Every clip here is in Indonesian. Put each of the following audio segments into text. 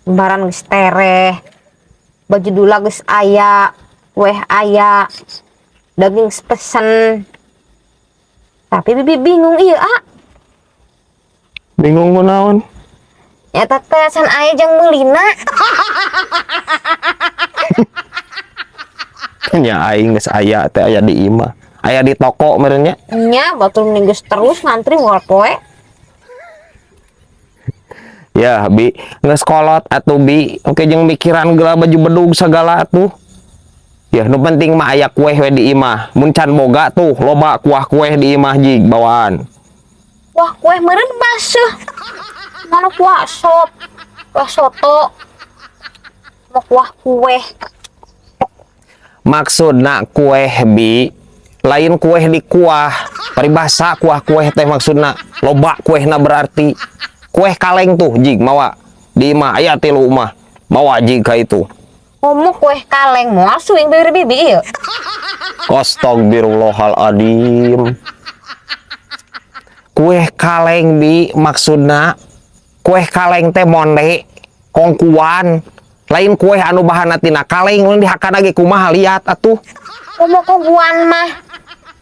Barang geus tereh, baju dula geus aya, weh aya, daging geus pesen. Tapi bibi bingung ieu Bingung kunaon? Eta teh san aya jang meulina. Nya aing geus aya teh aya di imah. Aya di toko meureun nya. Nya batur mending geus terus ngantri moal poe. Ya, Bi, geus kolot atuh Bi. Oke jeung mikiran geula baju bedug sagala atuh. Ya, nu penting mah aya kueh we di imah. Mun can boga tuh loba kuah-kueh di imah jig bawaan. Wah, kue meureun baseuh. Mana kuah sop, kuah soto, mau kuah kue. Maksudna kueh Bi, lain kueh di kuah. Paribasa kuah-kueh teh maksudna loba kuehna berarti. Kueh kaleng tuh jig mawa di imah aya 3 mah. Mawa jig ka itu. Ngomong kue kaleng moal suing bibir bibi ieu. Astagfirullahaladzim. Kue kaleng Bi maksudna kue kaleng teh monde kongkuan lain kue anu bahan tina kaleng ulun dihakan lagi kumaha liat atuh. Ngomong koguan mah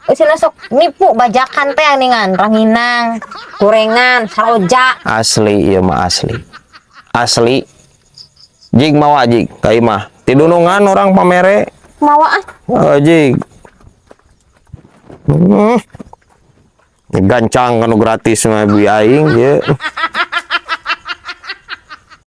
Eusina sok nipu bajakan teh aningan ranginang, gorengan, saroja. Asli ieu mah asli. Asli. Jig mawa jig ka imah. Tidunungan orang pamere. Mawa Jig. Gancang kanu gratis mah bi aing ye.